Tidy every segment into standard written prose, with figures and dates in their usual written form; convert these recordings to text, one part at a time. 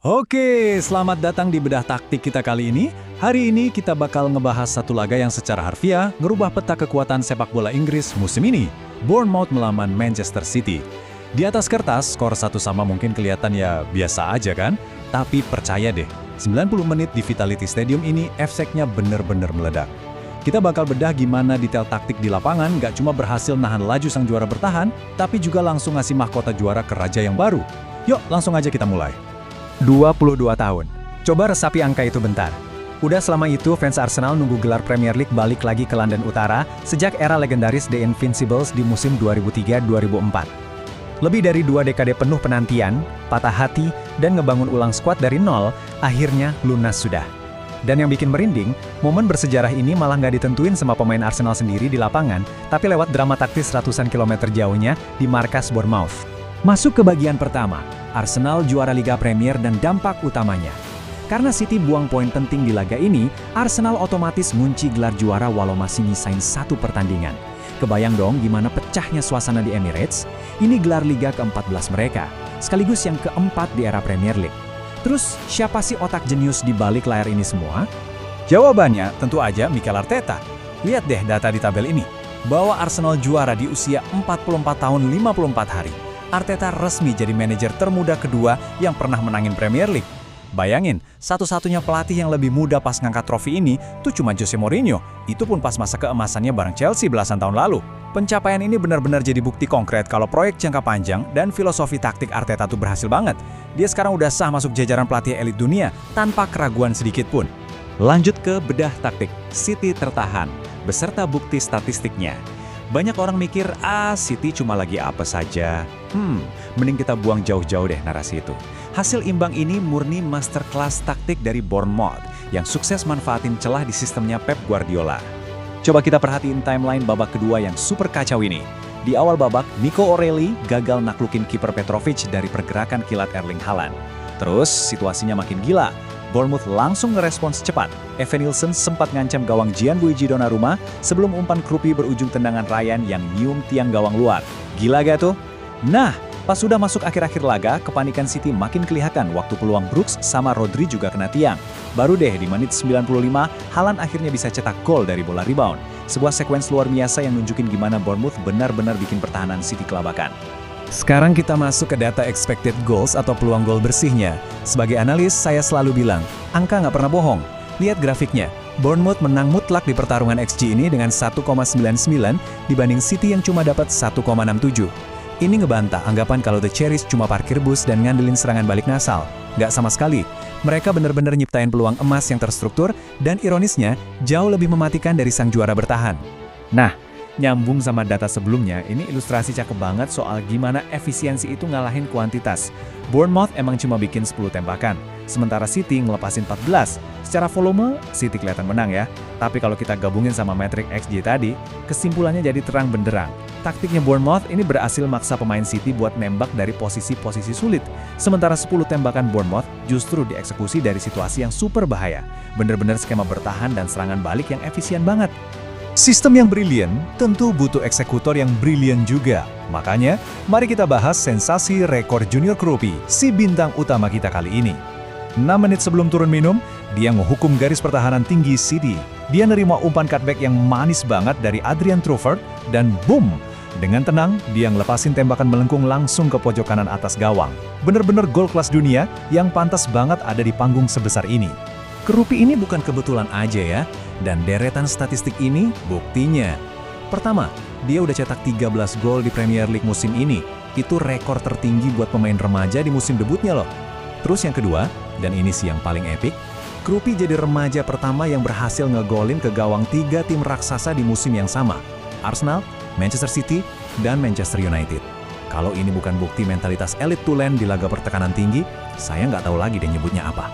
Oke, selamat datang di Bedah Taktik kita kali ini. Hari ini kita bakal ngebahas satu laga yang secara harfiah ngerubah peta kekuatan sepak bola Inggris musim ini. Bournemouth melawan Manchester City. Di atas kertas, skor 1-1 mungkin kelihatan ya biasa aja kan? Tapi percaya deh, 90 menit di Vitality Stadium ini efeknya bener-bener meledak. Kita bakal bedah gimana detail taktik di lapangan nggak cuma berhasil nahan laju sang juara bertahan, tapi juga langsung ngasih mahkota juara ke raja yang baru. Yuk, langsung aja kita mulai. 22 tahun. Coba resapi angka itu bentar. Udah selama itu fans Arsenal nunggu gelar Premier League balik lagi ke London Utara sejak era legendaris The Invincibles di musim 2003-2004. Lebih dari 2 dekade penuh penantian, patah hati, dan ngebangun ulang skuad dari nol, akhirnya lunas sudah. Dan yang bikin merinding, momen bersejarah ini malah nggak ditentuin sama pemain Arsenal sendiri di lapangan, tapi lewat drama taktis ratusan kilometer jauhnya di markas Bournemouth. Masuk ke bagian pertama, Arsenal juara Liga Premier dan dampak utamanya. Karena City buang poin penting di laga ini, Arsenal otomatis ngunci gelar juara walau masih nyisain 1 pertandingan. Kebayang dong gimana pecahnya suasana di Emirates? Ini gelar Liga ke-14 mereka, sekaligus yang keempat di era Premier League. Terus, siapa sih otak jenius di balik layar ini semua? Jawabannya tentu aja Mikel Arteta. Lihat deh data di tabel ini. Bahwa Arsenal juara di usia 44 tahun 54 hari. Arteta resmi jadi manajer termuda kedua yang pernah menangin Premier League. Bayangin, satu-satunya pelatih yang lebih muda pas ngangkat trofi ini tuh cuma Jose Mourinho. Itu pun pas masa keemasannya bareng Chelsea belasan tahun lalu. Pencapaian ini benar-benar jadi bukti konkret kalau proyek jangka panjang dan filosofi taktik Arteta tuh berhasil banget. Dia sekarang udah sah masuk jajaran pelatih elit dunia tanpa keraguan sedikit pun. Lanjut ke bedah taktik, City tertahan, beserta bukti statistiknya. Banyak orang mikir, City cuma lagi apa saja. Mending kita buang jauh-jauh deh narasi itu. Hasil imbang ini murni masterclass taktik dari Bournemouth yang sukses manfaatin celah di sistemnya Pep Guardiola. Coba kita perhatiin timeline babak kedua yang super kacau ini. Di awal babak, Nico O'Reilly gagal naklukin kiper Petrovic dari pergerakan kilat Erling Haaland. Terus, situasinya makin gila. Bournemouth langsung ngerespons cepat. Evan Nilsson sempat ngancam gawang Gianluigi Donnarumma sebelum umpan Kruppi berujung tendangan Ryan yang nyium tiang gawang luar. Gila gak tuh? Nah, pas sudah masuk akhir-akhir laga, kepanikan City makin kelihatan waktu peluang Brooks sama Rodri juga kena tiang. Baru deh di menit 95, Haaland akhirnya bisa cetak gol dari bola rebound. Sebuah sekuens luar biasa yang nunjukin gimana Bournemouth benar-benar bikin pertahanan City kelabakan. Sekarang kita masuk ke data expected goals atau peluang gol bersihnya. Sebagai analis, saya selalu bilang, angka nggak pernah bohong. Lihat grafiknya, Bournemouth menang mutlak di pertarungan XG ini dengan 1,99 dibanding City yang cuma dapat 1,67. Ini ngebantah anggapan kalau The Cherries cuma parkir bus dan ngandelin serangan balik nasal. Nggak sama sekali. Mereka benar-benar nyiptain peluang emas yang terstruktur dan ironisnya jauh lebih mematikan dari sang juara bertahan. Nah, nyambung sama data sebelumnya, ini ilustrasi cakep banget soal gimana efisiensi itu ngalahin kuantitas. Bournemouth emang cuma bikin 10 tembakan, sementara City ngelepasin 14. Secara volume, City kelihatan menang ya. Tapi kalau kita gabungin sama metrik XG tadi, kesimpulannya jadi terang benderang. Taktiknya Bournemouth ini berhasil maksa pemain City buat nembak dari posisi-posisi sulit. Sementara 10 tembakan Bournemouth justru dieksekusi dari situasi yang super bahaya. Bener-bener skema bertahan dan serangan balik yang efisien banget. Sistem yang brilian tentu butuh eksekutor yang brilian juga. Makanya, mari kita bahas sensasi rekor Junior Kruppi, si bintang utama kita kali ini. 6 menit sebelum turun minum, dia ngehukum garis pertahanan tinggi City. Dia nerima umpan cutback yang manis banget dari Adrian Truffert, dan boom! Dengan tenang, dia ngelepasin tembakan melengkung langsung ke pojok kanan atas gawang. Bener-bener gol kelas dunia yang pantas banget ada di panggung sebesar ini. Kruppi ini bukan kebetulan aja ya, dan deretan statistik ini buktinya. Pertama, dia udah cetak 13 gol di Premier League musim ini. Itu rekor tertinggi buat pemain remaja di musim debutnya loh. Terus yang kedua, dan ini sih yang paling epik, Kruppi jadi remaja pertama yang berhasil ngegolin ke gawang 3 tim raksasa di musim yang sama. Arsenal, Manchester City, dan Manchester United. Kalau ini bukan bukti mentalitas elit tulen di laga pertekanan tinggi, saya nggak tahu lagi deh nyebutnya apa.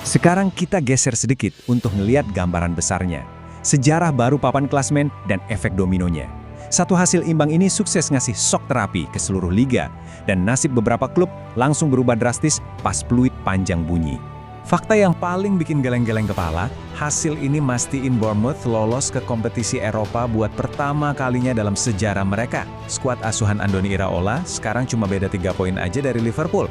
Sekarang kita geser sedikit untuk ngelihat gambaran besarnya. Sejarah baru papan klasmen dan efek dominonya. Satu hasil imbang ini sukses ngasih shock terapi ke seluruh liga, dan nasib beberapa klub langsung berubah drastis pas peluit panjang bunyi. Fakta yang paling bikin geleng-geleng kepala, hasil ini mastiin Bournemouth lolos ke kompetisi Eropa buat pertama kalinya dalam sejarah mereka. Skuad asuhan Andoni Iraola sekarang cuma beda 3 poin aja dari Liverpool.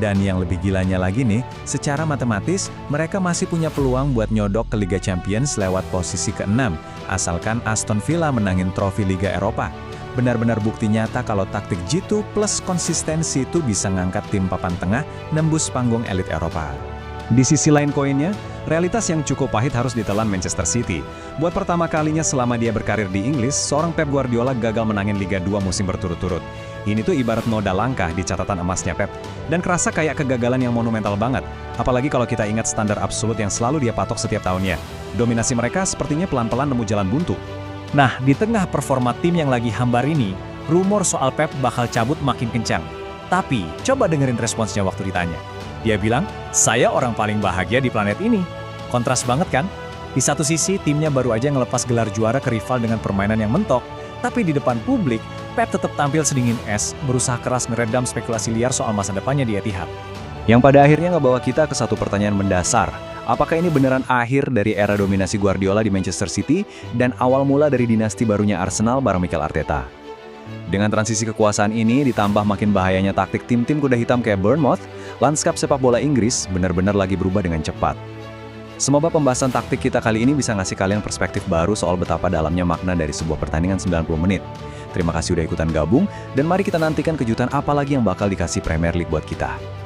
Dan yang lebih gilanya lagi nih, secara matematis, mereka masih punya peluang buat nyodok ke Liga Champions lewat posisi ke-6, asalkan Aston Villa menangin trofi Liga Eropa. Benar-benar bukti nyata kalau taktik Jitu plus konsistensi itu bisa ngangkat tim papan tengah nembus panggung elit Eropa. Di sisi lain koinnya, realitas yang cukup pahit harus ditelan Manchester City. Buat pertama kalinya selama dia berkarir di Inggris, seorang Pep Guardiola gagal menangin Liga 2 musim berturut-turut. Ini tuh ibarat noda langkah di catatan emasnya Pep, dan kerasa kayak kegagalan yang monumental banget. Apalagi kalau kita ingat standar absolut yang selalu dia patok setiap tahunnya. Dominasi mereka sepertinya pelan-pelan nemu jalan buntu. Nah, di tengah performa tim yang lagi hambar ini, rumor soal Pep bakal cabut makin kencang. Tapi, coba dengerin responsnya waktu ditanya. Dia bilang, saya orang paling bahagia di planet ini. Kontras banget kan? Di satu sisi, timnya baru aja ngelepas gelar juara ke rival dengan permainan yang mentok. Tapi di depan publik, Pep tetap tampil sedingin es, berusaha keras meredam spekulasi liar soal masa depannya di Etihad. Yang pada akhirnya ngebawa kita ke satu pertanyaan mendasar. Apakah ini beneran akhir dari era dominasi Guardiola di Manchester City dan awal mula dari dinasti barunya Arsenal bareng Mikel Arteta? Dengan transisi kekuasaan ini ditambah makin bahayanya taktik tim-tim kuda hitam kayak Bournemouth, lanskap sepak bola Inggris benar-benar lagi berubah dengan cepat. Semoga pembahasan taktik kita kali ini bisa ngasih kalian perspektif baru soal betapa dalamnya makna dari sebuah pertandingan 90 menit. Terima kasih udah ikutan gabung, dan mari kita nantikan kejutan apa lagi yang bakal dikasih Premier League buat kita.